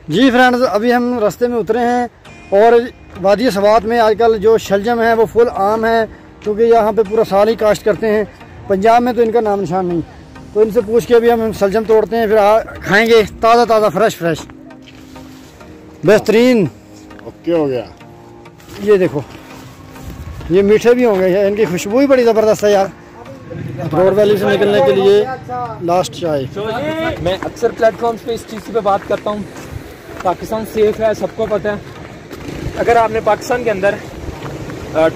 जी friends, अभी हम रास्ते में उतरे हैं और वादी सवात में आजकल जो शलजम है वो फुल आम है, क्योंकि यहाँ पे पूरा साल ही काश्त करते हैं। पंजाब में तो इनका नाम निशान नहीं। तो इनसे पूछ के अभी हम शलजम तोड़ते हैं, फिर खाएंगे ताज़ा ताज़ा फ्रेश बेहतरीन। ओके हो गया। ये देखो, ये मीठे भी होंगे, इनकी खुशबू ही बड़ी ज़बरदस्त है यार। रोड वैली से निकलने के लिए लास्ट चाय। मैं अक्सर प्लेटफॉर्म्स पे इस चीज़ पे बात करता हूँ, पाकिस्तान सेफ है, सबको पता है। अगर आपने पाकिस्तान के अंदर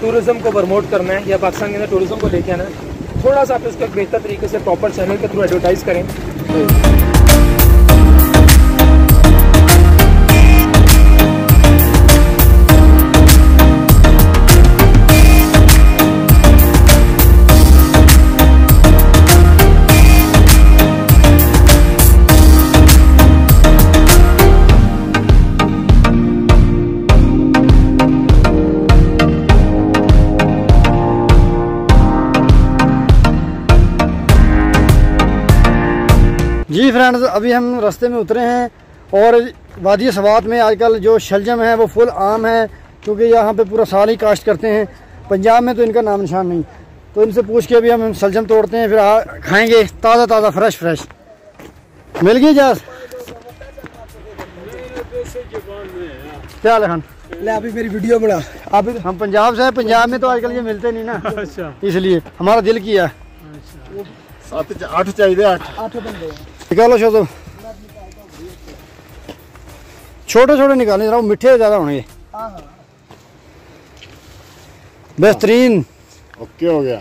टूरिज़्म को प्रमोट करना है या पाकिस्तान के अंदर टूरिज़्म को लेके आना है, थोड़ा सा आप इसको एक बेहतर तरीके से प्रॉपर चैनल के थ्रू एडवर्टाइज़ करें। जी फ्रेंड्स, अभी हम रास्ते में उतरे हैं और वादी सवात में आजकल जो शलजम है वो फुल आम है, क्योंकि यहाँ पे पूरा साल ही काश्त करते हैं। पंजाब में तो इनका नाम निशान नहीं। तो इनसे पूछ के अभी हम शलजम तोड़ते हैं, फिर खाएंगे ताज़ा ताज़ा फ्रेश। मिल गई जास क्या लखन ले अभी मेरी वीडियो बना। अभी हम पंजाब से हैं, पंजाब में तो आजकल ये मिलते नहीं ना। अच्छा, इसलिए हमारा दिल किया। 8 चाहिए, 8 बंदे निकालो तो छोटे निकालने जरा, मीठे ज़्यादा होंगे। बेहतरीन। ओके हो गया।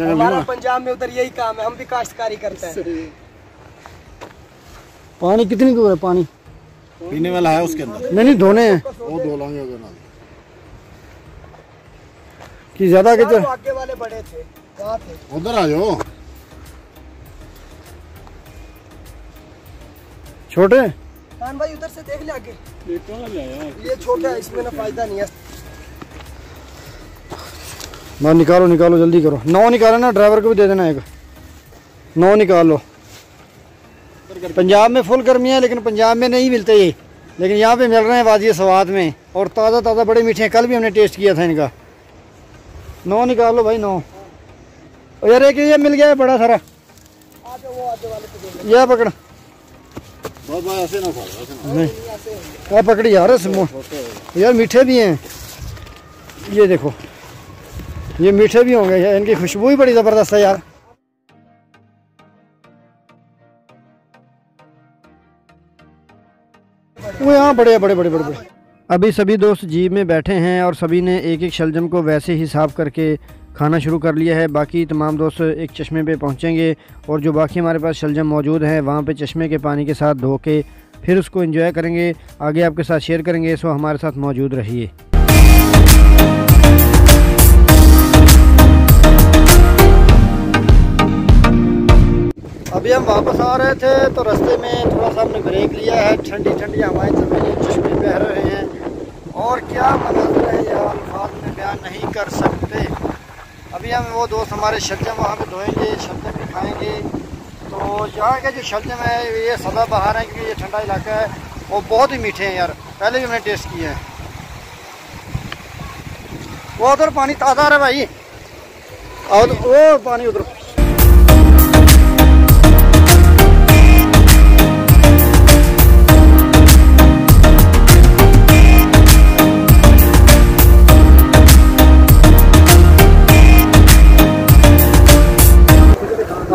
हमारा पंजाब में उधर यही काम है, हम भी काश्तकारी करते हैं। पानी कितनी दूर है? पानी पीने वाला है उसके अंदर? नहीं धोने हैं। वो धो लांगे कि ज्यादा कितने आगे वाले बड़े थे, कहाँ थे? उधर आ जाओ। छोटे खान भाई उधर से देख ले आगे। ये छोटा है, इसमें ना फायदा नहीं है। मैं निकालो जल्दी करो। 9 निकालो ना, ड्राइवर को भी दे देना एक। 9 निकाल लो। पंजाब में फुल गर्मी है, लेकिन पंजाब में नहीं मिलते ये, लेकिन यहाँ पे मिल रहे हैं वादी सवात में, और ताज़ा बड़े मीठे हैं। कल भी हमने टेस्ट किया था इनका। 9 निकाल लो भाई, 9। और यार एक ये मिल गया है बड़ा सारा, यह पकड़। ऐसे ना नहीं क्या पकड़ी यार, यार मीठे भी हैं। ये देखो, ये मीठे भी होंगे, इनकी खुशबू ही बड़ी ज़बरदस्त है यार। वो यहाँ बड़े। अभी सभी दोस्त जीप में बैठे हैं और सभी ने एक शलजम को वैसे ही साफ़ करके खाना शुरू कर लिया है। बाकी तमाम दोस्त एक चश्मे पे पहुंचेंगे और जो बाकी हमारे पास शलजम मौजूद है वहाँ पे चश्मे के पानी के साथ धो के फिर उसको एंजॉय करेंगे, आगे आपके साथ शेयर करेंगे। सो हमारे साथ मौजूद रहिए। अभी हम वापस आ रहे थे तो रास्ते में थोड़ा सा हमने ब्रेक लिया है। ठंडी हवाएं चल रही हैं, चश्मे बह रहे हैं और क्या मंजर है यार, अल्फाज में बयान नहीं कर सकते। अभी हम वो दोस्त हमारे शलजम वहाँ पे धोएंगे, शलजम भी खाएंगे। तो यहाँ के जो शलजम है ये सदाबहार है, क्योंकि ये ठंडा इलाका है और बहुत ही मीठे हैं यार। पहले भी हमने टेस्ट किए हैं। वो उधर पानी ताज़ा आ रहा है भाई, और वो पानी उधर।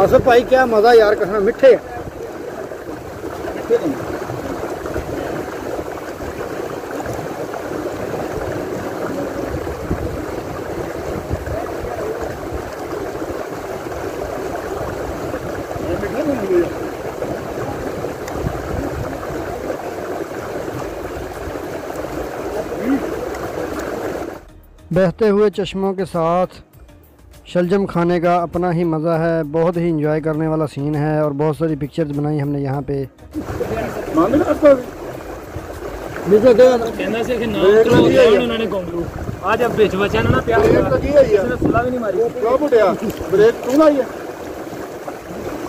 आसफ भाई क्या मज़ा यार, कहना मीठे। बहते हुए चश्मों के साथ शलजम खाने का अपना ही मज़ा है। बहुत ही इंजॉय करने वाला सीन है और बहुत सारी पिक्चर्स बनाई हमने यहाँ पे। आज अब बेच बचा ना प्यार भी नहीं मारी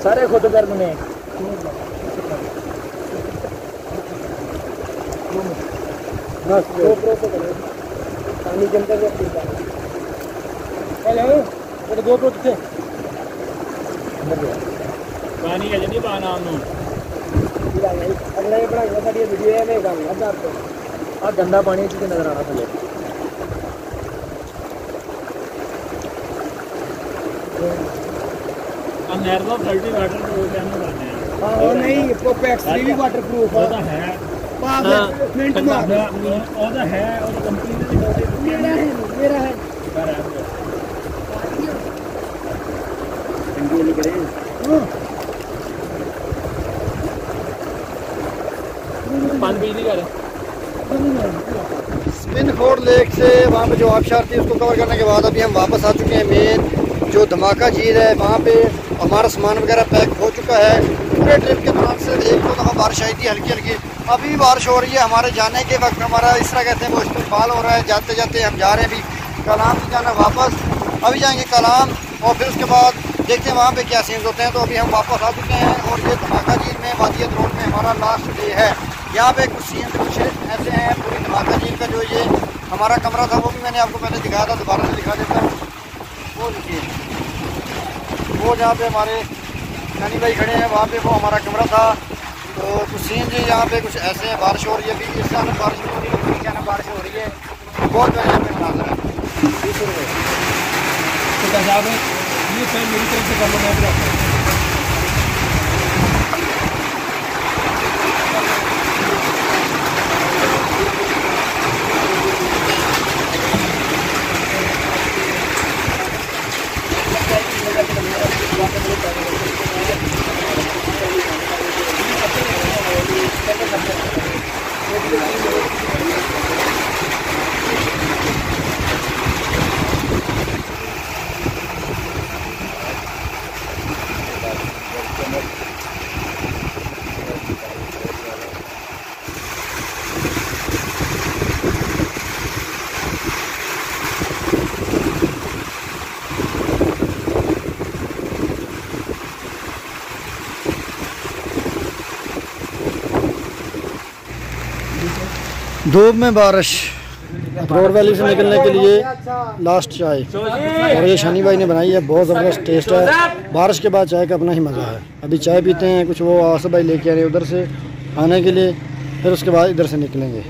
सारे खुद गर्म ने। बस GoPro से करो पानी के अंदर हेलो वो GoPro किथे पानी है जनी पाना हमनु अगला ये बड़ा साडी वीडियो है मैं गाऊंगा अब आपको आ गंदा पानी से नजर आ रहा था हम नहर का फिल्टर वाटर को कैमरा बनाते हैं। हां नहीं पोपेक्स भी वाटरप्रूफ ਉਹਦਾ ਹੈ पास मिनट मार ਉਹਦਾ ਹੈ ਉਹ ਕੰਪਨੀ ਦੇ मेरा है इंडिया ले करे पानी बिजली का स्पिनफोर्ड लेक से वहाँ पे जो आबशार थी उसको कवर करने के बाद अभी हम वापस आ चुके हैं मेन जो धमाका झील है। वहाँ पे हमारा सामान वगैरह पैक हो चुका है। पूरे ट्रिप के दौरान से एक दो दफ़ा बारिश आई थी हल्की हल्की, अभी भी बारिश हो रही है। हमारे जाने के वक्त हमारा इस तरह कहते हैं वो इस्तेमाल हो रहा है। जाते जाते हम जा रहे हैं अभी कलाम से जाना वापस, अभी जाएंगे कलाम और फिर उसके बाद देखते हैं वहाँ पे क्या सीन्स होते हैं। तो अभी हम वापस आ चुके हैं और ये धमाका झील में वादिया रोड में हमारा लास्ट डे है। यहाँ पे कुछ सीन्स कुछ ऐसे हैं पूरी धमाका झील का। जो ये हमारा कमरा था वो भी मैंने आपको पहले दिखाया था, दोबारा से दिखा देता हूँ। वो देखिए वो जहाँ पे हमारे नानी भाई खड़े हैं वहाँ पे वो हमारा कमरा था। तो कुछ सीन जी यहाँ पे कुछ ऐसे हैं। बारिश हो रही है अभी, इस समय बारिश नहीं हो रही है, इस समय बारिश हो रही है। बहुत बढ़िया यहाँ पे मनाजर है। ये सर मेरी तरफ से कर लो, मैं भी रखता हूँ। धूप में बारिश, रोड वैली से निकलने के लिए लास्ट चाय और ये शनी भाई ने बनाई है। बहुत ज़बरदस्त टेस्ट है। बारिश के बाद चाय का अपना ही मज़ा है। अभी चाय पीते हैं, कुछ वो आसफ भाई लेके आ रहे हैं उधर से आने के लिए, फिर उसके बाद इधर से निकलेंगे।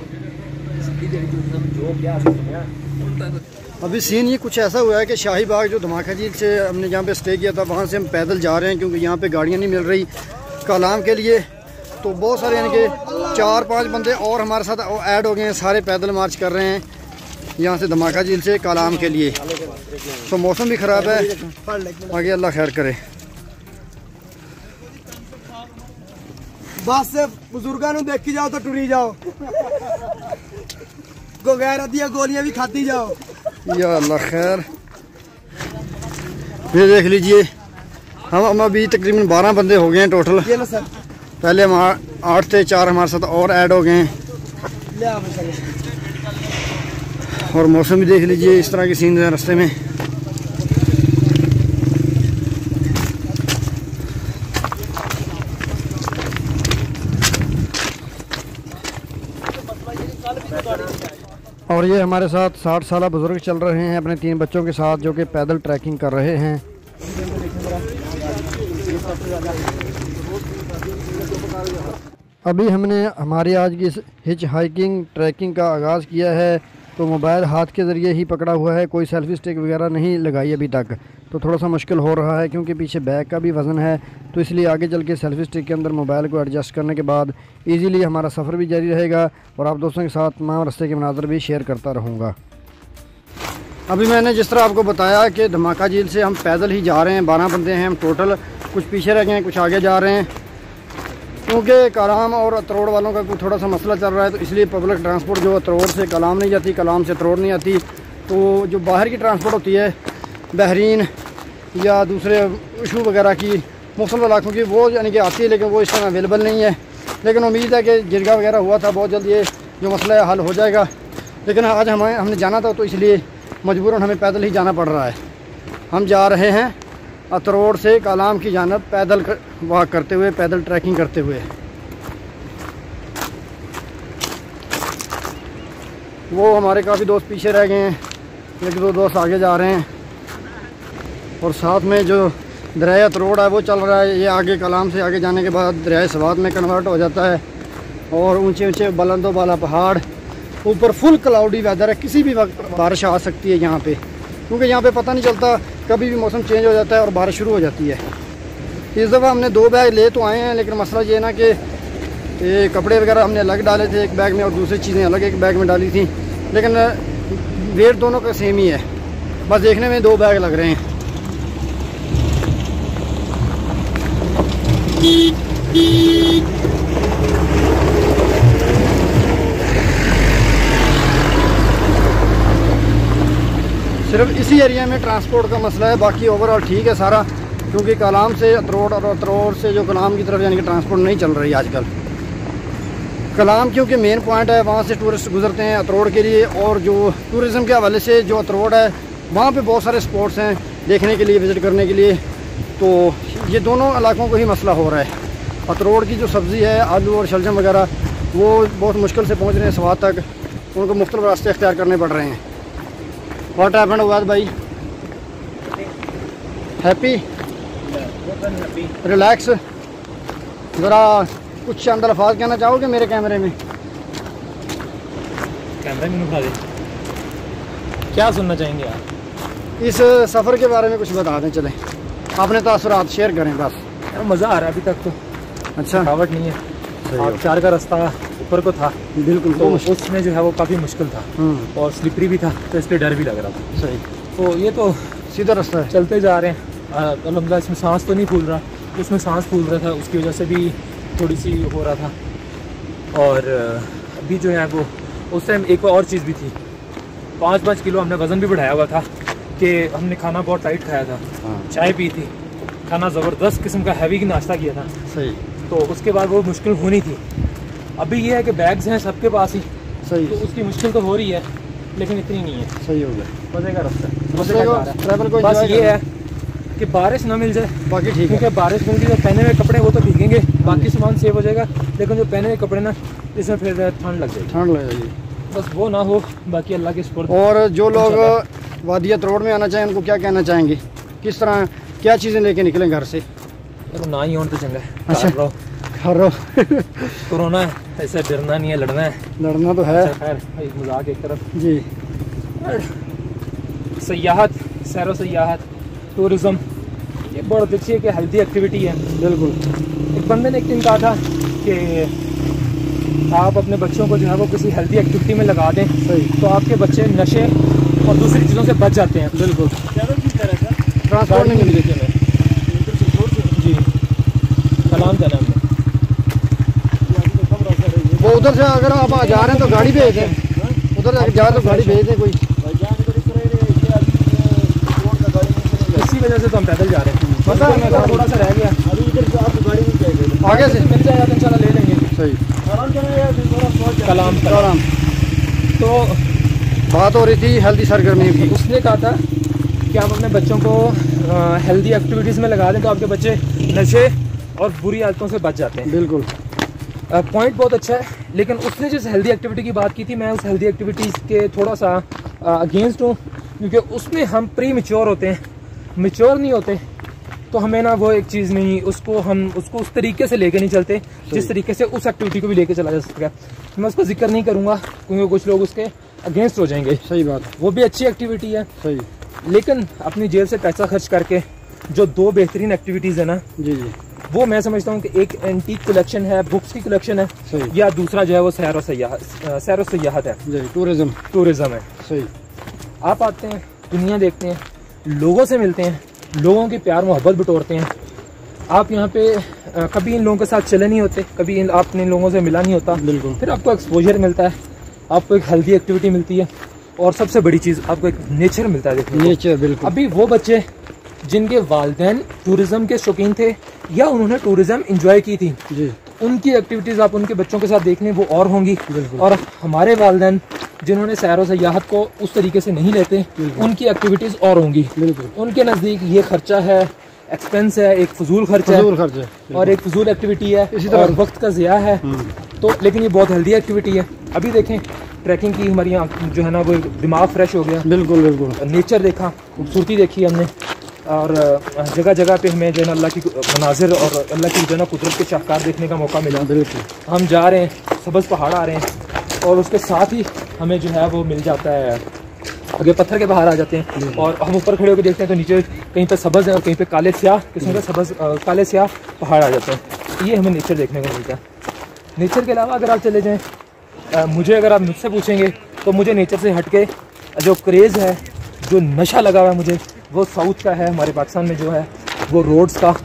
अभी सीन ये कुछ ऐसा हुआ है कि शाही बाग जो धमाका झील से हमने जहाँ पे स्टे किया था वहाँ से हम पैदल जा रहे हैं क्योंकि यहाँ पे गाड़ियाँ नहीं मिल रही कलाम के लिए। तो बहुत सारे यानी कि 4-5 बंदे और हमारे साथ ऐड हो गए हैं। सारे पैदल मार्च कर रहे हैं यहाँ से धमाका झील से कलाम के लिए। तो मौसम भी ख़राब है, आगे अल्लाह खैर करे। बस बुजुर्गों देखी जाओ तो टुरी जाओ, गैर दिया गोलियां भी खाती जाओ। या अल्लाह खैर। ये देख लीजिए हम अभी तकरीबन 12 बंदे हो गए हैं टोटल। ये लो सर, पहले हम 8 थे, 4 हमारे साथ और ऐड हो गए हैं। और मौसम भी देख लीजिए, इस तरह के सीन है रास्ते में। और ये हमारे साथ 60 साल बुजुर्ग चल रहे हैं अपने 3 बच्चों के साथ, जो कि पैदल ट्रैकिंग कर रहे हैं। अभी हमने हमारी आज की हिच हाइकिंग ट्रैकिंग का आगाज़ किया है। तो मोबाइल हाथ के ज़रिए ही पकड़ा हुआ है, कोई सेल्फी स्टिक वगैरह नहीं लगाई अभी तक। तो थोड़ा सा मुश्किल हो रहा है क्योंकि पीछे बैग का भी वज़न है। तो इसलिए आगे चल के सेल्फी स्टिक के अंदर मोबाइल को एडजस्ट करने के बाद इजीली हमारा सफ़र भी जारी रहेगा और आप दोस्तों के साथ तमाम रास्ते के मनाज़र भी शेयर करता रहूँगा। अभी मैंने जिस तरह आपको बताया कि धमाका झील से हम पैदल ही जा रहे हैं। 12 बंदे हैं हम टोटल, कुछ पीछे रह गए हैं, कुछ आगे जा रहे हैं क्योंकि कलाम और अतरोड़ वालों का कुछ थोड़ा सा मसला चल रहा है। तो इसलिए पब्लिक ट्रांसपोर्ट जो अतरोड़ से कलाम नहीं जाती, कलाम से अतरोड़ नहीं आती। तो जो बाहर की ट्रांसपोर्ट होती है बहरीन या दूसरे इशू वगैरह की मुख्तलिफ इलाकों की, वो यानी कि आती है, लेकिन वो इस टाइम अवेलेबल नहीं है। लेकिन उम्मीद है कि जिरगा वगैरह हुआ था, बहुत जल्द ये जो मसला है हल हो जाएगा। लेकिन आज हमने जाना था तो इसलिए मजबूरन हमें पैदल ही जाना पड़ रहा है। हम जा रहे हैं अतरोड़ से कलाम की जानब पैदल वॉक करते हुए, पैदल ट्रैकिंग करते हुए। वो हमारे काफ़ी दोस्त पीछे रह गए हैं, एक दो दोस्त आगे जा रहे हैं। और साथ में जो दरिया रोड है वो चल रहा है। ये आगे कलाम से आगे जाने के बाद दरिया सवात में कन्वर्ट हो जाता है। और ऊंचे ऊंचे बुलंदों वाला पहाड़, ऊपर फुल क्लाउडी वेदर है, किसी भी वक्त बारिश आ सकती है यहाँ पे, क्योंकि यहाँ पे पता नहीं चलता, कभी भी मौसम चेंज हो जाता है और बारिश शुरू हो जाती है। इस दफ़ा हमने 2 बैग ले तो आए हैं, लेकिन मसला ये ना कि ये कपड़े वगैरह हमने अलग डाले थे एक बैग में और दूसरी चीज़ें अलग एक बैग में डाली थी, लेकिन वेट दोनों का सेम ही है, बस देखने में 2 बैग लग रहे हैं। सिर्फ इसी एरिया में ट्रांसपोर्ट का मसला है, बाकी ओवरऑल ठीक है सारा, क्योंकि कलाम से अतरोड़ और अतरोड़ से जो कलाम की तरफ यानी कि ट्रांसपोर्ट नहीं चल रही आजकल। कलाम क्योंकि मेन पॉइंट है, वहाँ से टूरिस्ट गुजरते हैं अतरोड़ के लिए, और जो टूरिज़म के हवाले से जो अतरोड़ है वहाँ पे बहुत सारे स्पॉट्स हैं देखने के लिए, विज़िट करने के लिए। तो ये दोनों इलाकों को ही मसला हो रहा है। अतरोड़ की जो सब्ज़ी है, आलू और शलजम वगैरह, वो बहुत मुश्किल से पहुँच रहे हैं स्वाद तक, उनको मुख्तलिफ रास्ते अख्तियार करने पड़ रहे हैं। व्हाट हैपेंड उवैद भाई? Happy, relax. ज़रा कुछ चंद अल्फाज कहना चाहोगे मेरे कैमरे में? कैमरे में उठा दे, क्या सुनना चाहेंगे आप? इस सफ़र के बारे में कुछ बता दें, चलें अपने तासुरात शेयर करें बस। मज़ा आ रहा है अभी तक तो, अच्छा, थकावट नहीं है। आबशार का रास्ता ऊपर को था बिल्कुल, तो उसमें जो है वो काफ़ी मुश्किल था और स्लिपरी भी था, तो इसलिए डर भी लग रहा था। सही। तो ये तो सीधा रास्ता है, चलते जा रहे हैं। अल्हम्दुलिल्लाह इसमें सांस तो नहीं फूल रहा, उसमें सांस फूल रहा था, उसकी वजह से भी थोड़ी सी हो रहा था। और अभी जो है वो उस टाइम एक और चीज़ भी थी, 5-5 किलो हमने वज़न भी बढ़ाया हुआ था कि हमने खाना बहुत टाइट खाया था, चाय पी थी, खाना ज़बरदस्त किस्म का हैवी नाश्ता किया था। सही। तो उसके बाद वो मुश्किल होनी थी। अभी ये है कि बैग्स हैं सबके पास ही, सही, तो उसकी मुश्किल तो हो रही है, लेकिन इतनी नहीं है। सही हो गया, मज़े का रास्ता है, ट्रैवल को बस ये है कि बारिश ना मिल जाए, बाकी ठीक है। क्योंकि बारिश मिल गई तो पहने हुए कपड़े वो तो भीगेंगे, बाकी सामान सेव हो जाएगा, लेकिन जो पहने हुए कपड़े ना इसमें फिर ठंड लग जाएगी, ठंड लग जाएगी, बस वो ना हो, बाकी अल्लाह के सुपुर्द। और जो लोग वादी अतरोड़ में आना चाहें उनको क्या कहना चाहेंगे, किस तरह क्या चीज़ें लेके निकलें घर से? तो ना ही हो तो चंगा है। अच्छा, घर रहो कोरोना है, ऐसे डरना नहीं है, लड़ना है। लड़ना तो है। अच्छा, खैर एक मजाक एक तरफ जी। सयाहत, सैर सयाहत, टूरिज़म ये बहुत अच्छी है कि हेल्दी एक्टिविटी है। बिल्कुल। एक बंदे ने एक दिन कहा था कि आप अपने बच्चों को जो है वो किसी हेल्दी एक्टिविटी में लगा दें, सही, तो आपके बच्चे नशे और दूसरी चीज़ों से बच जाते हैं। बिल्कुल। ट्रांसपोर्ट नहीं मिल रही जी, कलाम जाना हमने, वो उधर से अगर आप जा रहे हैं तो गाड़ी भेज दें, उधर जा रहे तो गाड़ी भेज दें कोई, इसी वजह से तो हम पैदल जा रहे हैं। पता है, थोड़ा सा रह गया, आगे से मिल जाएगा तो इंशाल्लाह ले लेंगे। सही। कलाम तो बात हो रही थी हेल्दी सरगर्मी की, उसने कहा था कि आप अपने बच्चों को हेल्दी एक्टिविटीज़ में लगा दें तो आपके बच्चे नशे और बुरी आदतों से बच जाते हैं। बिल्कुल। पॉइंट बहुत अच्छा है, लेकिन उसने जिस हेल्दी एक्टिविटी की बात की थी, मैं उस हेल्दी एक्टिविटीज़ के थोड़ा सा अगेंस्ट हूँ, क्योंकि उसमें हम प्री मैच्योर होते हैं, मैच्योर नहीं होते, तो हमें ना वो एक चीज़ नहीं, हम उसको उस तरीके से लेके नहीं चलते जिस तरीके से उस एक्टिविटी को भी लेके चला जा सकता है। मैं उसका जिक्र नहीं करूँगा क्योंकि कुछ लोग उसके अगेंस्ट हो जाएंगे। सही बात, वो भी अच्छी एक्टिविटी है, सही, लेकिन अपनी जेब से पैसा खर्च करके जो 2 बेहतरीन एक्टिविटीज़ है ना, जी जी, वो मैं समझता हूँ कि एक एंटीक कलेक्शन है, बुक्स की कलेक्शन है, सही, या दूसरा जो है वो सैर और सयाहत है, जी, टूरिज्म है। सही। आप आते हैं, दुनिया देखते हैं, लोगों से मिलते हैं, लोगों की प्यार मोहब्बत बटोरते हैं। आप यहाँ पे कभी इन लोगों के साथ चले नहीं होते, कभी आपने इन लोगों से मिला नहीं होता, बिल्कुल। फिर आपको एक्सपोजर मिलता है, आपको एक हेल्दी एक्टिविटी मिलती है, और सबसे बड़ी चीज़ आपको एक नेचर मिलता है देखने को। नेचर, बिल्कुल। अभी वो बच्चे जिनके वालिदैन टूरिज्म के शौकीन थे या उन्होंने टूरिज्म एंजॉय की थी, जी, उनकी एक्टिविटीज़ आप उनके बच्चों के साथ देखने वो और होंगी, और हमारे वालिदैन जिन्होंने सैर और सयाहत को उस तरीके से नहीं लेते, उनकी एक्टिविटीज़ और होंगी। बिल्कुल। उनके नज़दीक ये खर्चा है, एक्सपेंस है, एक फजूल खर्चा है और एक फजूल एक्टिविटी है, और वक्त का ज़िया है। तो लेकिन ये बहुत हेल्दी एक्टिविटी है। अभी देखें ट्रैकिंग की, हमारी यहाँ जो है ना वो दिमाग फ्रेश हो गया। बिल्कुल बिल्कुल। नेचर देखा, खूबसूरती देखी हमने, और जगह जगह पे हमें जो है ना अल्लाह की मनाजिर और अल्लाह की जो है ना कुदरत के शाहकार देखने का मौका मिला। बिल्कुल। हम जा रहे हैं, सब्ज़ पहाड़ आ रहे हैं, और उसके साथ ही हमें जो है वो मिल जाता है, आगे पत्थर के पहाड़ आ जाते हैं, और हम ऊपर खड़े होकर देखते हैं तो नीचे कहीं पे सब्ज़ है और कहीं पे काले स्याह किस्म के सब्ज़ काले स्याह पहाड़ आ जाते हैं। ये हमें नेचर देखने को मिलता है। नेचर के अलावा अगर आप चले जाएँ, मुझे अगर आप मुझसे पूछेंगे तो मुझे नेचर से हट के जो क्रेज़ है, जो नशा लगा हुआ है मुझे, वो साउथ का है। हमारे पाकिस्तान में जो है वो रोड्स का,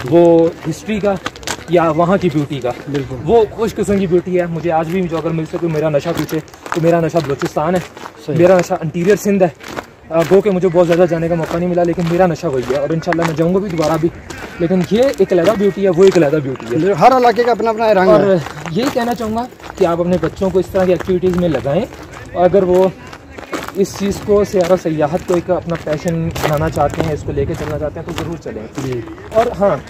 वो हिस्ट्री का, या वहाँ की ब्यूटी का। बिल्कुल। वो खुश किस्म की ब्यूटी है। मुझे आज भी जो अगर मुझसे कोई मेरा नशा पूछे तो मेरा नशा बलूचिस्तान है, मेरा नशा इंटीरियर सिंध है। गो के मुझे बहुत ज़्यादा जाने का मौका नहीं मिला, लेकिन मेरा नशा वही है, और इंशाल्लाह मैं जाऊँगा भी दोबारा भी। लेकिन ये एक अलग ब्यूटी है, वो एक अलग ब्यूटी है। हर इलाके का अपना अपना रंग है। और यही कहना चाहूँगा कि आप अपने बच्चों को इस तरह की एक्टिविटीज़ में लगाएं, और अगर वो इस चीज़ को सैर सयाहत को एक अपना पैशन बनाना चाहते हैं, इसको लेके चलना चाहते हैं, तो ज़रूर चलें। और हाँ,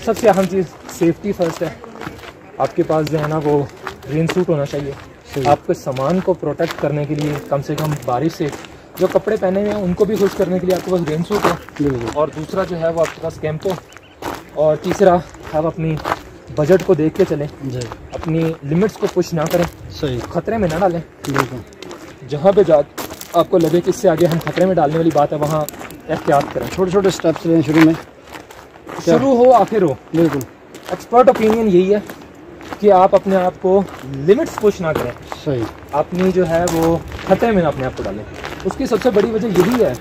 सबसे अहम चीज़ सेफ्टी फर्स्ट है। आपके पास जो है ना वो रेन सूट होना चाहिए, आपके सामान को प्रोटेक्ट करने के लिए। कम से कम बारिश से जो कपड़े पहने हुए हैं उनको भी खुश करने के लिए आपके पास रेन सूट हो, और दूसरा जो है वो आपके पास कैंप हो, और तीसरा आप अपनी बजट को देख के चलें, अपनी लिमिट्स को पुश ना करें, सही, खतरे में ना डालें। जहाँ पे जा आपको लगे कि इससे आगे हम खतरे में डालने वाली बात है, वहाँ एहतियात करें। छोटे छोटे स्टेप्स लें शुरू में, शुरू हो आखिर हो। बिल्कुल। एक्सपर्ट ओपिनियन यही है कि आप अपने आप को लिमिट्स पुश ना करें, सही, अपनी जो है वो खतरे में ना अपने आप को डालें। उसकी सबसे बड़ी वजह यही है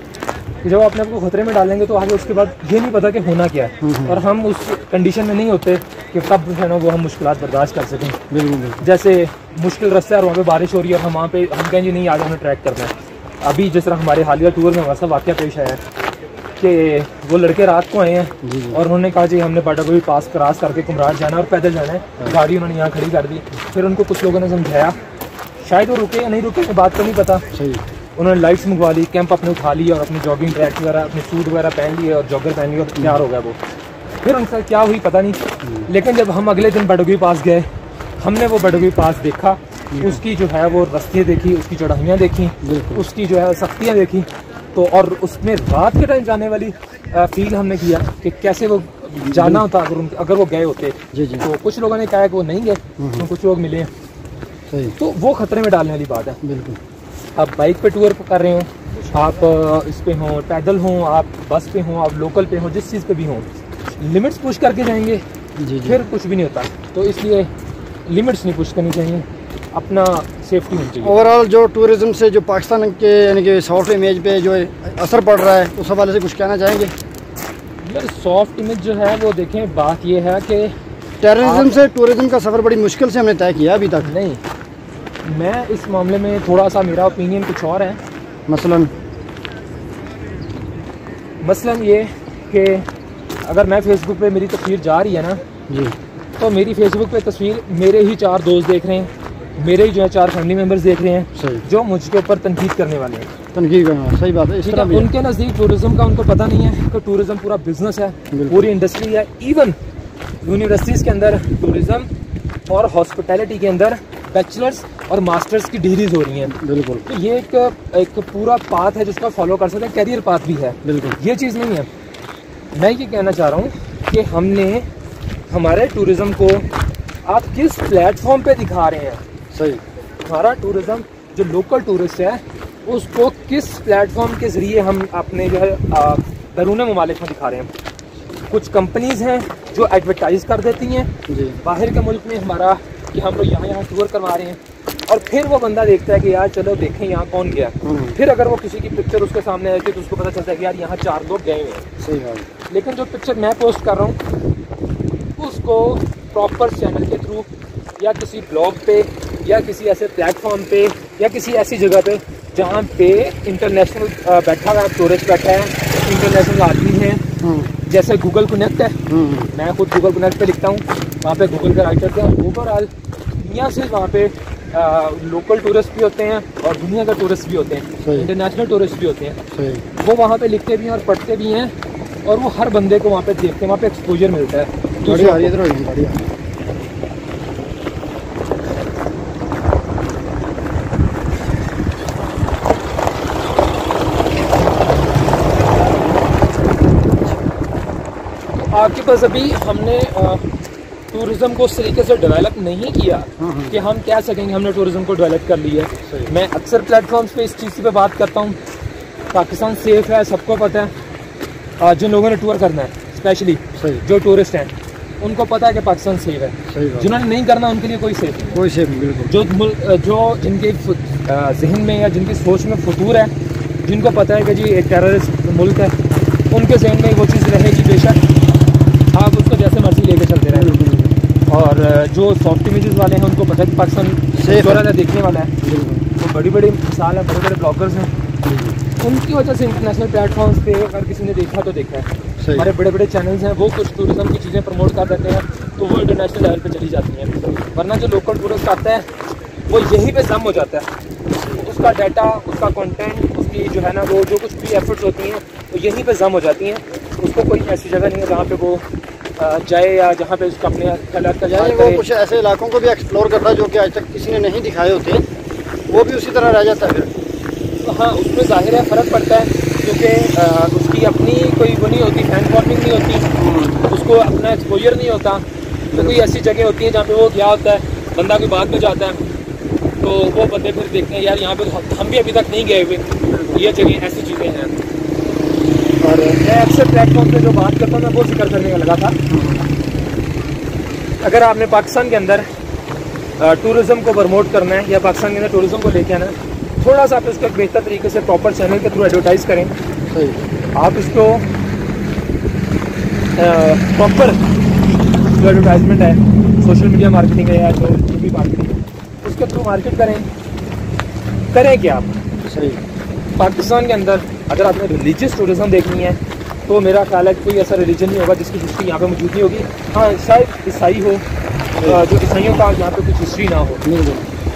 कि जब अपने आप को खतरे में डालेंगे तो आगे उसके बाद ये नहीं पता कि होना क्या है, और हम उस कंडीशन में नहीं होते कि तब जो है ना वो हम मुश्किलात बर्दाश्त कर सकें। बिल्कुल। जैसे मुश्किल रास्ता है और वहाँ पे बारिश हो रही है, और हम वहाँ पे हम कहेंगे नहीं आज हमें ट्रैक करना है। अभी जिस तरह हमारे हालिया टूर में वैसा वाक़या पेश आया है कि वो लड़के रात को आए हैं और उन्होंने कहा जी हमने बाटागोई पास क्रॉस करके कुमराट जाना है और पैदल जाना है। गाड़ी उन्होंने यहाँ खड़ी कर दी। फिर उनको कुछ लोगों ने समझाया, शायद वो रुके या नहीं रुके बात तो नहीं पता। सही। उन्होंने लाइट्स मंगवा ली, कैंप अपने उठा ली, और अपनी जॉगिंग ट्रैक वगैरह, अपने सूट वगैरह पहन लिए और जॉगर पहन लिए, और तैयार हो गया वो। फिर उनसे क्या हुई पता नहीं, लेकिन जब हम अगले दिन बाटागोई पास गए, हमने वो बाटागोई पास देखा, उसकी जो है वो रस्तियाँ देखी, उसकी चढ़ाइयाँ देखी, उसकी जो है सख्तियाँ देखी, तो और उसमें रात के टाइम जाने वाली फील हमने किया कि कैसे वो जाना होता अगर वो गए होते। तो कुछ लोगों ने कहा कि वो नहीं गए, तो कुछ लोग मिले, तो वो खतरे में डालने वाली बात है। बिल्कुल। आप बाइक पे टूर कर रहे हो, आप इस पे हों, पैदल हों, आप बस पे हों, आप लोकल पे हों, जिस चीज़ पे भी हों, लिमिट्स पुश करके जाएंगे फिर कुछ भी नहीं होता। तो इसलिए लिमिट्स नहीं पुश करनी चाहिए, अपना सेफ्टी होनी चाहिए। ओवरऑल जो टूरिज्म से जो पाकिस्तान के यानी कि सॉफ्ट इमेज पे जो असर पड़ रहा है, उस हवाले से कुछ कहना चाहेंगे? यार सॉफ्ट इमेज जो है वो देखें, बात ये है कि टेररिज्म से टूरिज्म का सफ़र बड़ी मुश्किल से हमने तय किया अभी तक। नहीं, मैं इस मामले में थोड़ा सा मेरा ओपिनियन कुछ और है। मसलन ये कि अगर मैं फेसबुक पे मेरी तस्वीर जा रही है ना जी, तो मेरी फेसबुक पे तस्वीर मेरे ही 4 दोस्त देख रहे हैं, मेरे ही जो है 4 फैमिली मेम्बर्स देख रहे हैं, जो मुझके ऊपर तनकीद करने वाले हैं। तनकीद करना सही बात है। इस तरह उनके नज़दीक टूरिज्म का उनको पता नहीं है कि टूरिज्म पूरा बिजनेस है, पूरी इंडस्ट्री है। इवन यूनिवर्सिटीज़ के अंदर टूरिज्म और हॉस्पिटैलिटी के अंदर बैचलर्स और मास्टर्स की डिग्रीज हो रही हैं। बिल्कुल। तो ये एक पूरा पाथ है जिसका फॉलो कर सकते हैं, कैरियर पाथ भी है। बिल्कुल, ये चीज़ नहीं है। मैं ये कहना चाह रहा हूँ कि हमने हमारे टूरिज्म को आप किस प्लेटफॉर्म पे दिखा रहे हैं। सही। हमारा टूरिज्म जो लोकल टूरिस्ट है उसको किस प्लेटफॉर्म के ज़रिए हम अपने जो है बैरून ममालिक में दिखा रहे हैं। कुछ कंपनीज हैं जो एडवर्टाइज कर देती हैं बाहर के मुल्क में हमारा कि हम लोग यहाँ टूर करवा रहे हैं, और फिर वो बंदा देखता है कि यार चलो देखें यहाँ कौन गया। फिर अगर वो किसी की पिक्चर उसके सामने आती है तो उसको पता चलता है कि यार यहाँ 4 लोग गए हुए हैं। सही बात। लेकिन जो पिक्चर मैं पोस्ट कर रहा हूँ उसको प्रॉपर चैनल के थ्रू या किसी ब्लॉग पे या किसी ऐसे प्लेटफॉर्म पे या किसी ऐसी जगह पे जहाँ पे इंटरनेशनल बैठा हुआ टूरिस्ट बैठा है, इंटरनेशनल आदमी है, जैसे गूगल कनेक्ट है। मैं खुद गूगल कनेक्ट पे लिखता हूँ, वहाँ पे गूगल के राइटर्स हैं। ओवरऑल दुनिया से वहाँ पे लोकल टूरिस्ट भी होते हैं और दुनिया का टूरिस्ट भी होते हैं, इंटरनेशनल टूरिस्ट भी होते हैं। वो वहाँ पे लिखते भी हैं और पढ़ते भी हैं, और वो हर बंदे को वहाँ पे देखते हैं, वहाँ पे एक्सपोजर मिलता है। आपके पास अभी हमने टूरिज़्म को उस तरीके से डेवलप नहीं किया कि हम कह सकेंगे हमने टूरिज़्म को डेवलप कर लिया है। मैं अक्सर प्लेटफॉर्म्स पे इस चीज़ पे बात करता हूँ, पाकिस्तान सेफ़ है, सबको पता है। जिन लोगों ने टूर करना है, स्पेशली जो टूरिस्ट हैं, उनको पता है कि पाकिस्तान सेफ है। जिन्होंने नहीं करना उनके लिए कोई सेफ नहीं, कोई सेफ नहीं। बिल्कुल जो जिनके जहन में या जिनकी सोच में फतूर है, जिनको पता है कि जी एक टेररिस्ट मुल्क है, उनके जहन में वो चीज़ रहेगी बेशक, आप उसको जैसे मर्जी लेके चलते रहें। और जो सॉफ्ट इमेजेस वाले हैं उनको पता है कि पाकिस्तान सेफ है, देखने वाला है। तो बड़ी बड़ी मिसाल है, बड़े बड़े ब्लॉगर्स हैं, उनकी वजह से इंटरनेशनल प्लेटफॉर्म्स पे अगर किसी ने देखा तो देखा है। हमारे बड़े बड़े चैनल्स हैं, वो कुछ टूरिज़्म की चीज़ें प्रमोट कर देते हैं तो वो इंटरनेशनल लेवल पे चली जाती हैं। वरना जो लोकल टूरिस्ट आता है वो यहीं पे जम हो जाता है, उसका डाटा, उसका कंटेंट, उसकी जो है ना वो जो कुछ भी एफर्ट्स होती हैं वो यहीं पे जम हो जाती हैं। उसको कोई ऐसी जगह नहीं है जहाँ पे वो जाए या जहाँ पे उसका अपने कलर का जाए। वो कुछ ऐसे इलाकों को भी एक्सप्लोर करता है जो कि आज तक किसी ने नहीं दिखाए होते, वो भी उसी तरह रह जाता है फिर। तो हाँ, उसमें ज़ाहिर है फ़र्क पड़ता है, क्योंकि उसकी अपनी कोई वो नहीं होती, फैन फॉलोइंग नहीं होती, उसको अपना एक्सपोजर नहीं होता। तो कोई ऐसी जगह होती है जहाँ पे वो क्या होता है, बंदा कोई बाद में जाता है तो वो बंदे फिर देखते हैं यार यहाँ पे हम भी अभी तक नहीं गए हुए, ये जगह ऐसी चीज़ें हैं। और मैं अक्सर प्लेटफॉर्म पे जो बात करता हूँ मैं वो जिक्र करने का लगा था, अगर आपने पाकिस्तान के अंदर टूरिज़्म को प्रमोट करना है या पाकिस्तान के अंदर टूरिज़्म को लेके आना है, थोड़ा सा आप इसको एक बेहतर तरीके से प्रॉपर चैनल के थ्रू एडवर्टाइज़ करें। आप इसको प्रॉपर जो एडवर्टाइजमेंट है, सोशल मीडिया मार्केटिंग है या जो भी मार्केटिंग है, उसके थ्रू मार्केट करें क्या आप। सही। पाकिस्तान के अंदर अगर आपने रिलीजियस टूरिज़्म देखनी है तो मेरा ख्याल है कि कोई ऐसा रिलीजन नहीं होगा जिसकी हिस्ट्री यहाँ पे मौजूद नहीं होगी। हाँ, शायद ईसाई हो, जो ईसाइयों का यहाँ पे कुछ हिस्ट्री ना हो,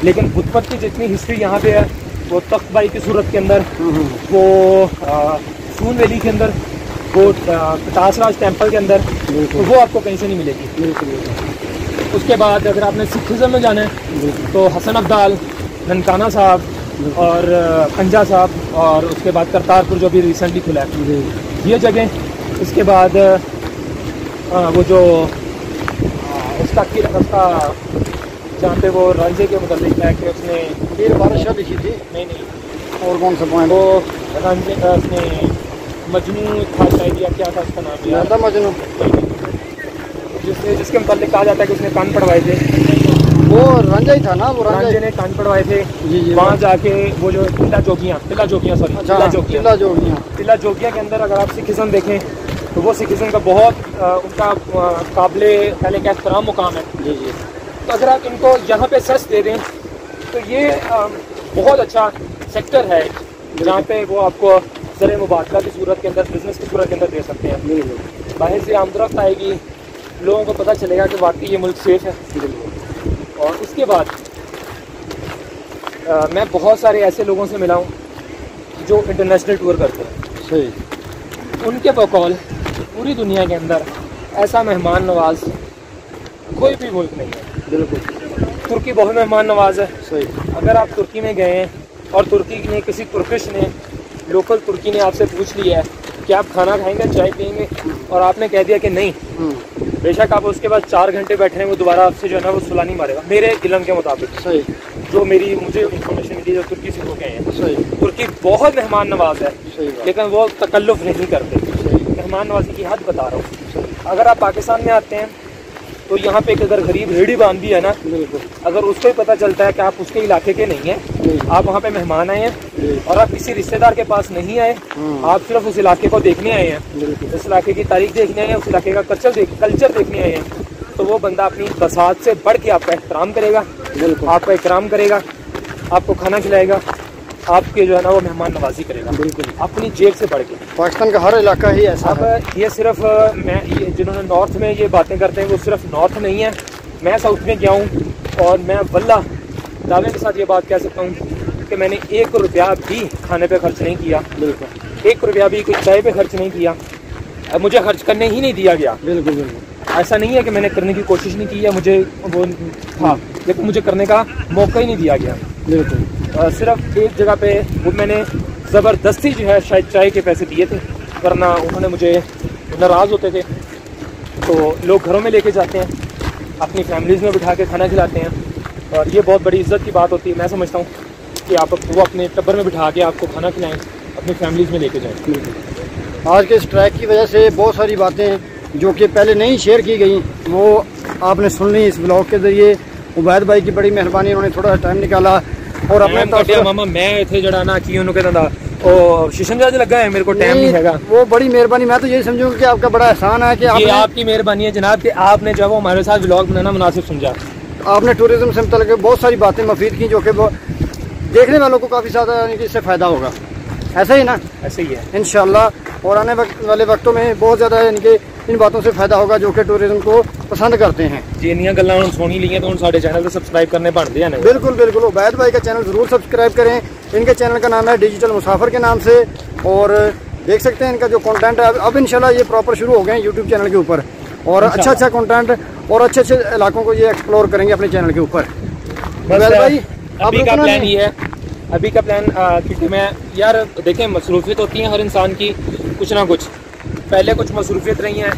लेकिन बुद्ध की जितनी हिस्ट्री यहाँ पे है वो तख्तबाई की सूरत के अंदर, वो सून वैली के अंदर, वो कटासराज टेम्पल के अंदर, तो वो आपको कहीं से नहीं मिलेगी। उसके बाद अगर आपने सिखिज़म में जाना है तो हसन अब्दाल, ननकाना साहब और पंजा साहब, और उसके बाद करतारपुर जो भी रिसेंटली खुला है, ये जगह। इसके बाद वो जो उसका जहाँ पे वो रांझे के मुताबिक है कि उसने फिर बारिशा लिखी थी। नहीं और कौन सा पॉइंट? वो रांझे उसने मजनू था शायद, या क्या था उसका नाम यार, मजनू, जिसके मुताबिक कहा जाता है कि उसने कान पड़वाए थे। वो रांझा ही था ना, वो रांझे ने कान पड़वाए थे। जी। वहाँ जाके वो जो तिला जोगियाँ तिला जोगियाँ के अंदर अगर आप सिखिज़म देखें तो वो सिखिज़म का बहुत उनका काबिले पहले का एहतराम मुकाम है। जी। तो अगर आप इनको यहाँ पे सर्च दे दें तो ये बहुत अच्छा सेक्टर है जहाँ पे वो आपको ज़र मुबादला की सूरत के अंदर, बिजनेस की सूरत के अंदर दे सकते हैं। बाहर से आमदरफ्त आएगी, लोगों को पता चलेगा कि वाकई ये मुल्क सेफ है। और उसके बाद मैं बहुत सारे ऐसे लोगों से मिला हूँ जो इंटरनेशनल टूर करते हैं। सही। उनके बकौल पूरी दुनिया के अंदर ऐसा मेहमान नवाज कोई भी मुल्क नहीं है। बिल्कुल। तुर्की बहुत मेहमान नवाज है। सही। अगर आप तुर्की में गए हैं और तुर्की ने किसी तुर्किश ने, लोकल तुर्की ने आपसे पूछ लिया है कि आप खाना खाएंगे, चाय पियेंगे, और आपने कह दिया कि नहीं, बेशक आप उसके बाद 4 घंटे बैठे हैं, वो दोबारा आपसे जो है ना वो सुला नहीं मारेगा, मेरे इल्म के मुताबिक। सही। जो मुझे इन्फॉर्मेशन मिली जो तुर्की से हो गए हैं। सही। तुर्की बहुत मेहमान नवाज है। सही। लेकिन वो तकल्लुफ़ नहीं करते। मेहमान नवाजी की हद बता रहा हूँ। अगर आप पाकिस्तान में आते हैं तो यहाँ पे एक अगर गरीब रेहड़ी बांध भी है ना, अगर उसको ही पता चलता है कि आप उसके इलाके के नहीं हैं, आप वहाँ पे मेहमान आए हैं और आप किसी रिश्तेदार के पास नहीं आए, आप सिर्फ उस इलाके को देखने आए हैं, उस इलाके की तारीख देखने आए हैं, उस इलाके का कल्चर देखने आए हैं, तो वो बंदा अपनी बसात से बढ़ के आपका एहतराम करेगा, आपका इकराम करेगा, आपको खाना खिलाएगा, आपके जो है ना वो मेहमान नवाजी करेगा, बिल्कुल अपनी जेब से बढ़ के। पाकिस्तान का हर इलाका ही ऐसा है। अब ये सिर्फ ये जिन्होंने नॉर्थ में ये बातें करते हैं वो सिर्फ नॉर्थ नहीं है, मैं साउथ में गया हूँ और मैं वल्लाह दावे के साथ ये बात कह सकता हूँ कि मैंने 1 रुपया भी खाने पे खर्च नहीं किया। बिल्कुल 1 रुपया भी कोई चाय पे खर्च नहीं किया, अब मुझे खर्च करने ही नहीं दिया गया। बिल्कुल ऐसा नहीं है कि मैंने करने की कोशिश नहीं की या मुझे वो था, लेकिन मुझे करने का मौका ही नहीं दिया गया। बिल्कुल सिर्फ एक जगह पे वो मैंने ज़बरदस्ती जो है शायद चाय के पैसे दिए थे, वरना उन्होंने मुझे नाराज़ होते थे तो लोग घरों में लेके जाते हैं, अपनी फैमिलीज़ में बिठा के खाना खिलाते हैं, और ये बहुत बड़ी इज़्ज़त की बात होती है। मैं समझता हूँ कि आप वो अपने टब्बर में बिठा के आपको खाना खिलाएँ, अपनी फैमिलीज़ में लेके जाएँ। आज के स्ट्राइक की वजह से बहुत सारी बातें जो कि पहले नहीं शेयर की गई वो आपने सुन ली इस ब्लॉग के ज़रिए। उबैद भाई की बड़ी मेहरबानी, उन्होंने थोड़ा सा टाइम निकाला और अपने मामा मैं इतने जड़ा ना कि उन्होंने कहता था ओ शीशन जाज लगा है, मेरे को टाइम नहीं हैगा। वो बड़ी मेहरबानी, मैं तो यही समझूंगा कि आपका बड़ा एहसान है कि आपकी मेहरबानी है जनाब कि आपने जब वो हमारे साथ व्लॉग बनाना मुनासिब समझा। आपने टूरिज्म से मतलब बहुत सारी बातें मुफीद की जो कि देखने वालों को काफ़ी ज़्यादा इससे फ़ायदा होगा। ऐसा ही ना? ऐसे ही है इंशाल्लाह। और आने वाले वक्तों में बहुत ज़्यादा इनके इन बातों से फ़ायदा होगा जो कि टूरिज्म को पसंद करते हैं। जी इन्नियां गल्लां हुण सुनी ली तो साडे चैनल को सब्सक्राइब करने बनते हैं। बिल्कुल बिल्कुल, उबैद भाई का चैनल ज़रूर सब्सक्राइब करें। इनके चैनल का नाम है डिजिटल मुसाफिर के नाम से, और देख सकते हैं इनका जो कंटेंट है अब इंशाल्लाह ये प्रॉपर शुरू हो गए हैं यूट्यूब चैनल के ऊपर, और अच्छा कंटेंट और अच्छे अच्छे इलाकों को ये एक्सप्लोर करेंगे अपने चैनल के ऊपर। उबैद भाई अभी का प्लान ये है, अभी का प्लान क्योंकि मैं यार देखें मसरूफियत होती है हर इंसान की कुछ ना कुछ। पहले कुछ मसरूफियत रही हैं,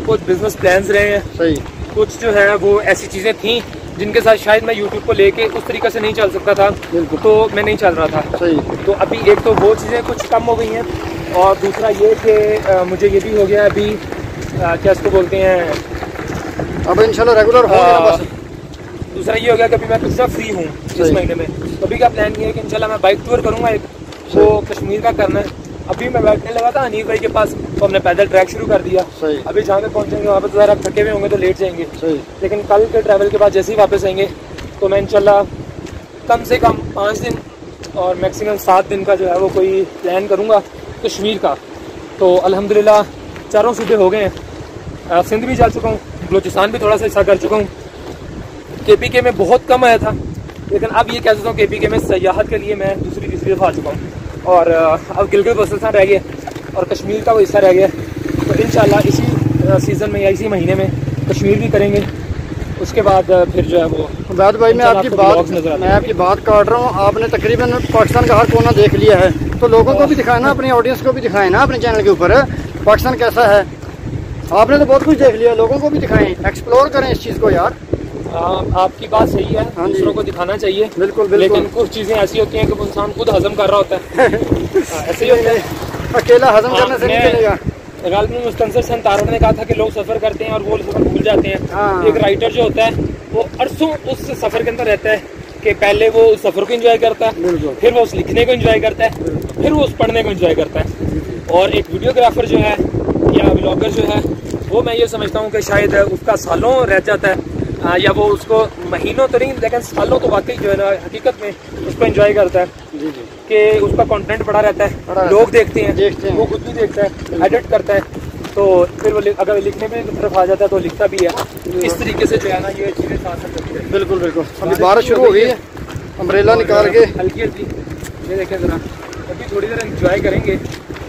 कुछ बिजनेस प्लान्स रहे हैं, सही कुछ जो है वो ऐसी चीज़ें थी जिनके साथ शायद मैं यूट्यूब को लेके उस तरीके से नहीं चल सकता था, तो मैं नहीं चल रहा था। सही। तो अभी एक तो वो चीज़ें कुछ कम हो गई हैं, और दूसरा ये कि मुझे ये भी हो गया अभी क्या इसको बोलते हैं, अब इंशाल्लाह रेगुलर हो गया बस। दूसरा ये हो गया कि अभी मैं कुछ फ्री हूँ इस महीने में, तो अभी का प्लान ये है कि इंशाल्लाह मैं बाइक टूर करूँगा एक, वो कश्मीर का करना है। अभी मैं बैठने लगा था हनीफ भाई के पास, तो हमने पैदल ट्रैक शुरू कर दिया। सही। अभी जहाँ पे पहुँचेंगे वहाँ पे तो ज़रा थके हुए होंगे तो लेट जाएंगे। सही। लेकिन कल के ट्रैवल के बाद जैसे ही वापस आएंगे तो मैं इंशाल्लाह कम से कम 5 दिन और मैक्सिमम 7 दिन का जो है वो कोई प्लान करूँगा कश्मीर का। तो अल्हम्दुलिल्लाह चारों सूबे हो गए हैं, सिंध भी जा चुका हूँ, बलूचिस्तान भी थोड़ा सा हिस्सा कर चुका हूँ, KPK में बहुत कम आया था, लेकिन अब ये कह सकता हूँ KPK में सयाहत के लिए मैं दूसरी तीसरी दफ़ा आ चुका हूँ, और अब गिलगित बल्तिस्तान रह गया और कश्मीर का वो हिस्सा रह गया। तो इंशाल्लाह इसी सीज़न में या इसी महीने में कश्मीर भी करेंगे, उसके बाद फिर जो है वो उबैद भाई मैं आपकी बात काट रहा हूँ। आपने तकरीबन पाकिस्तान का हर कोना देख लिया है, तो लोगों को भी दिखाए ना, अपनी ऑडियंस को भी दिखाएं ना अपने चैनल के ऊपर पाकिस्तान कैसा है। आपने तो बहुत कुछ देख लिया, लोगों को भी दिखाएं, एक्सप्लोर करें इस चीज़ को यार। आपकी बात सही है, दूसरों को दिखाना चाहिए। बिल्कुल बिल्कुल। लेकिन कुछ चीज़ें ऐसी होती हैं कि इंसान खुद हजम कर रहा होता है ऐसे ही होता है, अकेला हजम करने से नहीं चलेगा। गालिबन मुस्तनसर सन तारड़ ने कहा था कि लोग सफ़र करते हैं और वो सफ़र भूल जाते हैं। एक राइटर जो होता है वो अरसों उस सफ़र के अंदर रहता है कि पहले वो उस सफ़र को एंजॉय करता है, फिर वो उस लिखने को एंजॉय करता है, फिर वो उस पढ़ने को एंजॉय करता है। और एक वीडियोग्राफर जो है या व्लॉगर जो है वो मैं ये समझता हूँ कि शायद उसका सालों रह जाता है, या वो उसको महीनों तो नहीं लेकिन सालों तो वाकई जो है ना हकीकत में उसको एंजॉय करता है कि उसका कंटेंट बड़ा रहता है, लोग देखते हैं, वो खुद भी देखता है, एडिट करता है, तो फिर वो अगर लिखने में तरफ आ जाता है तो लिखता भी है। इस तरीके से जो है ना ये चीज़ें साथ साथ चलती है। बिल्कुल बिल्कुल। अभी बारिश शुरू हो गई है, अम्ब्रेला निकाल के हल्की हल्की ये देखें ज़रा, अभी थोड़ी देर एंजॉय करेंगे।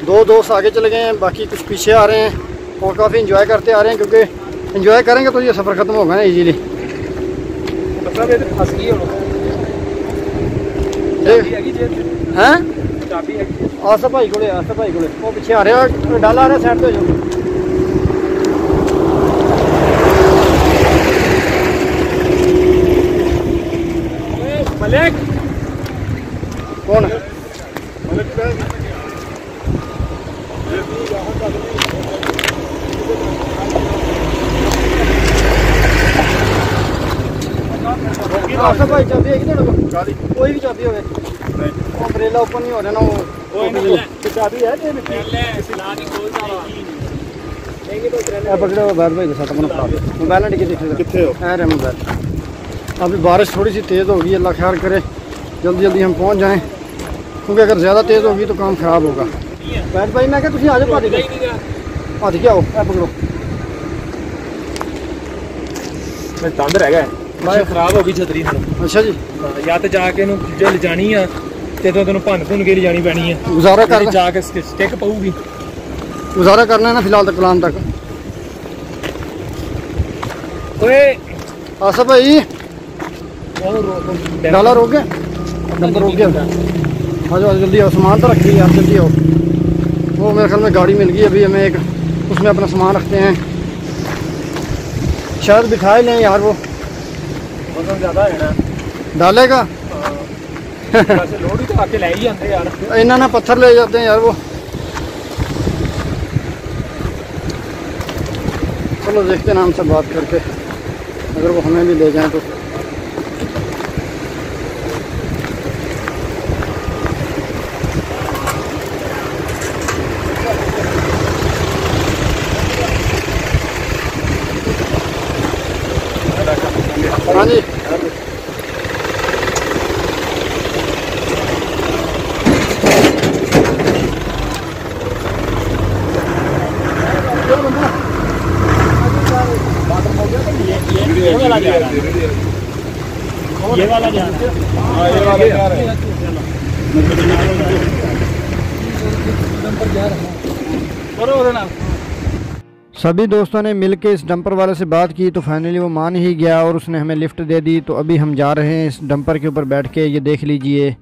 2 दोस्त आगे चले गए हैं, बाकी कुछ पीछे आ रहे हैं और काफ़ी इंजॉय करते आ रहे हैं, क्योंकि इंजॉय करेंगे तो ये सफ़र ख़त्म होगा ना इजीली। मतलब ये फंस गई हैं आसा भाई को वो पीछे आ रहा है, डाला आ रहा है साइड पे जो मलिक कौन है? आसा भाई चाबी है कि कोई भी चाबी हो, अम्ब्रेला ओपन नहीं हो रहा ना, वो चाबी है पकड़ो बैठ भाई के साथ अपना मोबाइल कितने हो मोबाइल। अभी बारिश थोड़ी सी तेज़ होगी, अल्लाह ख्याल करे जल्दी जल्दी हम पहुंच जाएं, क्योंकि अगर ज़्यादा तेज़ होगी तो काम ख़राब होगा। बैठ भाई मैं क्या तुम आ जाओ, भाती क्या हो पकड़ो तंद रह गया भाई, खराब हो गई छतरी। अच्छा जी, या तो जाके जो ले जानी है तो तेन भन भुन के ले जानी पैनी है, गुजारा कर जाके स्टिक पऊगी, गुजारा करना है ना फिलहाल तक प्लान तक। आसा भाई डाला रोक गया, नंबर रोक गया, आ जाओ जल्दी आओ, सामान तो रखिए यार, जल्दी आओ। वो मेरे ख्याल में गाड़ी मिल गई अभी हमें एक, उसमें अपना सामान रखते हैं। शायद बिठा लें यार, वो वजन ज़्यादा है ना, डालेगा। वैसे लोड ही तो आके ले ही आते यार। इन्हें ना पत्थर ले जाते हैं यार वो। चलो देखते हैं नाम से बात करके, अगर वो हमें भी ले जाएं तो। हाँ जी, ये वाला जा रहा है, ये वाला जा रहा है। हाँ ये वाले जा रहे हैं। सभी दोस्तों ने मिलके इस डंपर वाले से बात की तो फाइनली वो मान ही गया और उसने हमें लिफ्ट दे दी। तो अभी हम जा रहे हैं इस डंपर के ऊपर बैठ के, ये देख लीजिए।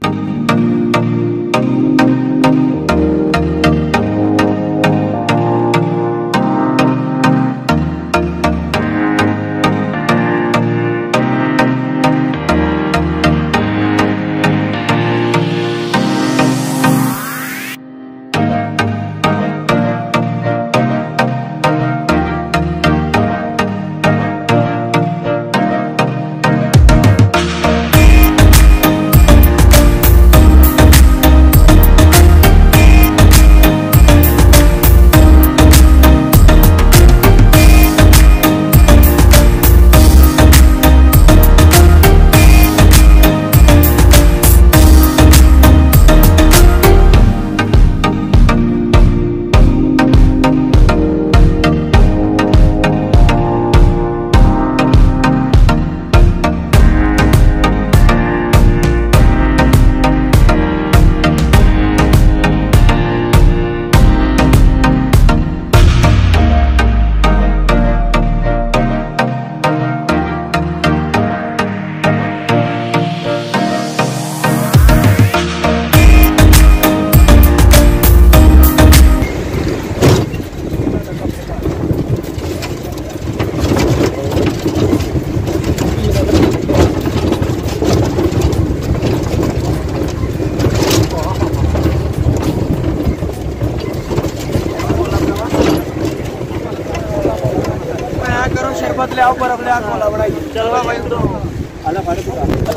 शरबत ले आओ, बर्फ ले आओ, कोला बनाई। चलो भाई तो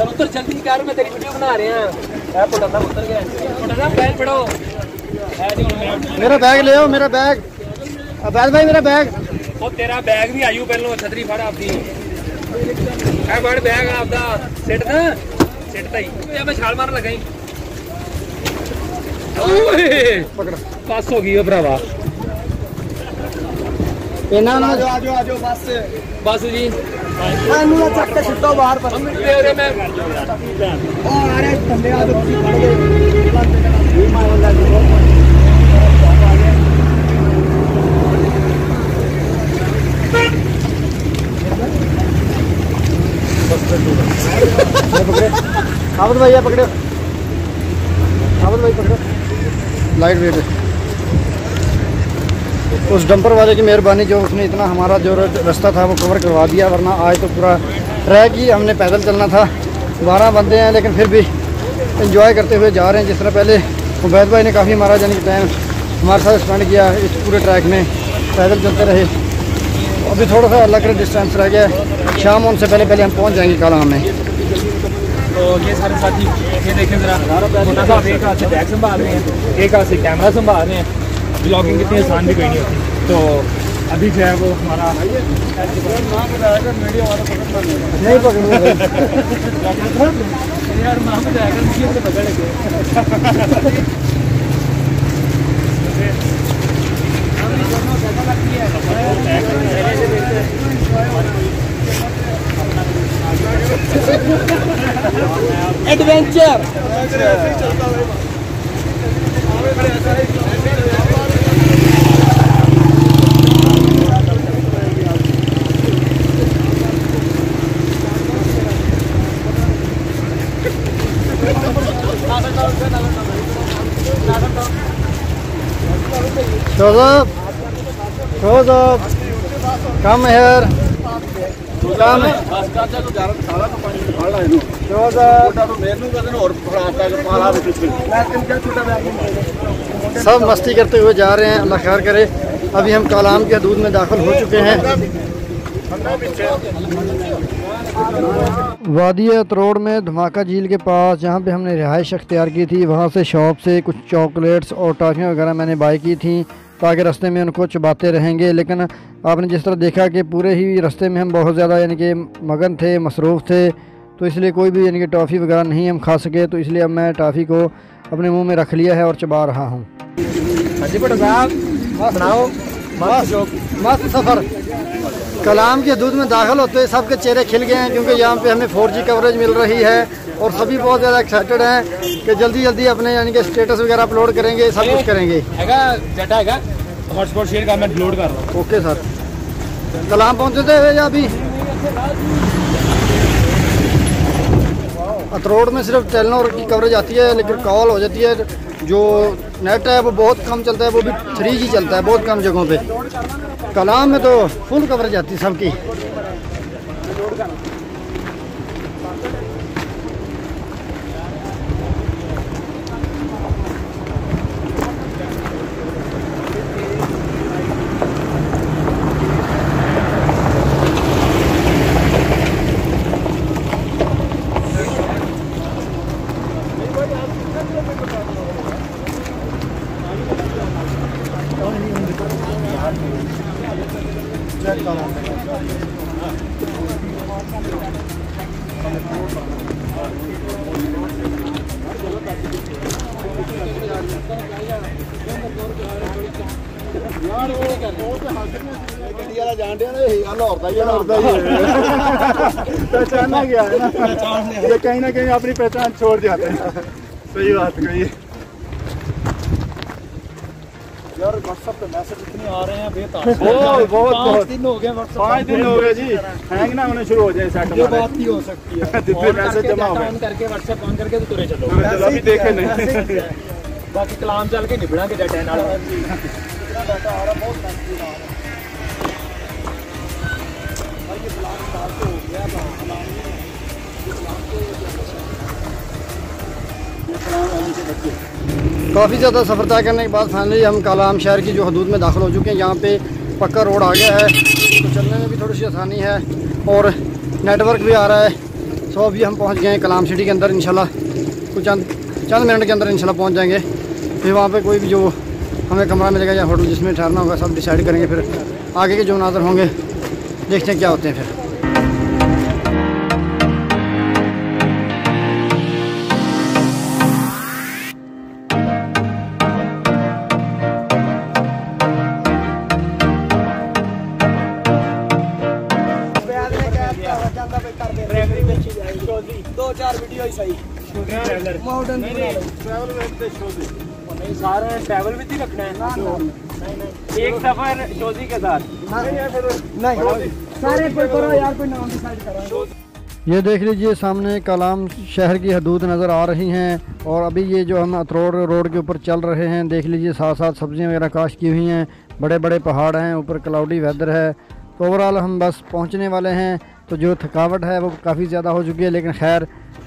उतर जल्दी कार में, तेरी वीडियो बना रहे हैं। पुटना उतर गया, पुटना बैग बढ़ाओ। मेरा बैग ले आओ, मेरा बैग। अवैध भाई मेरा बैग। ਉਹ ਤੇਰਾ ਬੈਗ ਵੀ ਆਯੂ ਪਹਿਲੋਂ ਛਤਰੀ ਫੜ ਆਪਦੀ ਇਹ ਬੜ ਬੈਗ ਆਪਦਾ ਸਿੱਟ ਨਾ ਸਿੱਟ ਤਾਈ ਇਹ ਮੈਂ ਛਾਲ ਮਾਰਨ ਲੱਗਾ ਹੀ ਓਏ ਪਕੜ ਪਾਸ ਹੋ ਗਈ ਉਹ ਭਰਾਵਾ ਇਹਨਾਂ ਨੂੰ आजो बस ਬਸ ਜੀ ਇਹਨੂੰ ਨਾ ਚੱਕ ਕੇ ਸਿੱਟੋ ਬਾਹਰ ਪਰ ਤੇਰੇ ਮੈਂ ਉਹ ਆ ਰਹੇ ਬੰਦੇ ਆ ਜੋ ਤੁਸੀਂ ਫੜ ਗਏ ਇਹ ਮਾਰ ਲੱਗ आबद भाई पकड़ो, आबद भाई पकड़ो। लाइट वेट उस डंपर वाले की मेहरबानी जो उसने इतना हमारा जो रास्ता था वो कवर करवा दिया, वरना आज तो पूरा ट्रैक ही हमने पैदल चलना था। 12 बंदे हैं लेकिन फिर भी एंजॉय करते हुए जा रहे हैं। जिस तरह पहले उबैद भाई ने काफ़ी हमारा यानी कि टाइम हमारे साथ स्पेंड किया इस पूरे ट्रैक में, पैदल चलते रहे। अभी थोड़ा सा अलग डिस्टेंस रह गया, शाम उनसे पहले हम पहुंच जाएंगे काला में। तो ये सारे साथी ये देखें जरा, साहब एक हाथ से बैग संभाल रहे हैं, एक हाथ से कैमरा संभाल रहे हैं। ब्लॉगिंग कितनी आसान भी कोई नहीं होती। तो अभी जो है वो हमारा नहीं पकड़ूंगा यार माँ को जाएगा मुझे तो पकड़ लगे एडवेंचर Joseph, come here. काम है सब मस्ती करते हुए जा रहे हैं, अल्लाह खैर करे। अभी हम कालाम की हदूद में दाखिल हो चुके हैं। वादी अतरोड़ में धमाका झील के पास जहाँ पे हमने रिहाइश अख्तियार की थी, वहाँ से शॉप से कुछ चॉकलेट्स और टॉफ़ियाँ वगैरह मैंने बाई की थी ताकि रास्ते में उनको चबाते रहेंगे। लेकिन आपने जिस तरह देखा कि पूरे ही रास्ते में हम बहुत ज़्यादा यानी कि मगन थे, मसरूफ़ थे, तो इसलिए कोई भी यानी कि टॉफ़ी वगैरह नहीं हम खा सके। तो इसलिए अब मैं टॉफ़ी को अपने मुंह में रख लिया है और चबा रहा हूँ। हाजी भट्ट साहब सुनाओ, मस्त सफ़र। कलाम के दूध में दाखिल होते सबके चेहरे खिल गए हैं क्योंकि यहाँ पे हमें 4G कवरेज मिल रही है और सभी बहुत ज़्यादा एक्साइटेड हैं कि जल्दी जल्दी अपने यानी कि स्टेटस वगैरह अपलोड करेंगे, सब कुछ करेंगे। हॉटस्पॉट शेयर का मैं अपलोड कर रहा हूँ। Okay sir. कलाम पहुँचे थे या अभी? अतरोड़ में सिर्फ टेलीनॉर की कवरेज आती है लेकिन कॉल हो जाती है। जो नेट है वो बहुत कम चलता है, वो भी 3G चलता है बहुत कम जगहों पे। कलाम में तो फुल कवरेज आती है सबकी। पहचाना गया है ना, ये कहीं ना कहीं अपनी पहचान छोड़ जाते हैं। सही बात कही यार। व्हाट्सएप पे मैसेज इतने आ रहे हैं बेताब। बहुत 5 दिन हो गए व्हाट्सएप, 5 दिन हो गए जी। हैंग ना होने शुरू हो जाए सेट। ये बात ही हो सकती है जितने मैसेज जमा हो गए। करके व्हाट्सएप ऑन करके तो तुरे चलो, अभी देखे नहीं। बाकी कलाम चल के निबड़ा के डाटा नाल डाटा आ रहा बहुत काफ़ी ज़्यादा सफ़र तय करने के बाद फाइनली हम कालाम शहर की जो हदूद में दाखिल हो चुके हैं। यहाँ पे पक्का रोड आ गया है तो चलने में भी थोड़ी सी आसानी है और नेटवर्क भी आ रहा है। सो अभी हम पहुँच गए हैं कलाम सिटी के अंदर। इंशाल्लाह कुछ चंद मिनट के अंदर इंशाल्लाह पहुँच जाएंगे। फिर वहाँ पे कोई भी जो हमें कमरा मिलेगा या होटल जिसमें ठहरना होगा सब डिसाइड करेंगे। फिर आगे के जो नाज़र होंगे देखते हैं क्या होते हैं। फिर सारे ट्रैवल भी रखना है एक सफर शोजी के साथ नहीं सारे कोई करो यार, कोई नाम डिसाइड करो। ये देख लीजिए सामने कलाम शहर की हदूद नज़र आ रही हैं और अभी ये जो हम अतरोड़ रोड के ऊपर चल रहे हैं देख लीजिए साथ साथ सब्जियां वगैरह काश की हुई हैं, बड़े बड़े पहाड़ हैं, ऊपर क्लाउडी वेदर है। तो ओवरऑल हम बस पहुंचने वाले हैं। तो जो थकावट है वो काफ़ी ज़्यादा हो चुकी है लेकिन खैर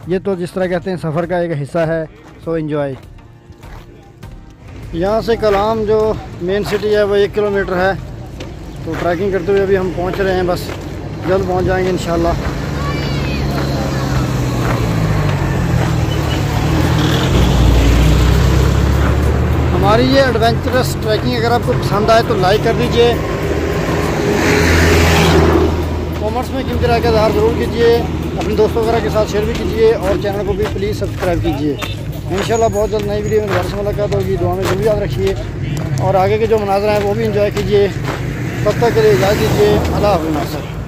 ये तो जिस तरह कहते हैं सफ़र का एक हिस्सा है। So enjoy. यहाँ से कलाम जो मेन सिटी है वो 1 किलोमीटर है। तो ट्रैकिंग करते हुए अभी हम पहुँच रहे हैं, बस जल्द पहुँच जाएंगे इंशाल्लाह। हमारी ये एडवेंचरस ट्रैकिंग अगर आपको पसंद आए तो लाइक कर दीजिए, कमेंट्स में कीमती राय का इज़हार ज़रूर कीजिए, अपने दोस्तों वगैरह के साथ शेयर भी कीजिए और चैनल को भी प्लीज़ सब्सक्राइब कीजिए। इंशाल्लाह बहुत जल्द नई वीडियो में दोबारा से मुलाकात होगी। दुआ में जरूर याद रखिए और आगे के जो मनाज़र हैं वो भी इंजॉय कीजिए। तब तक के लिए इजाज़त दीजिए। अल्लाह हाफ़िज़।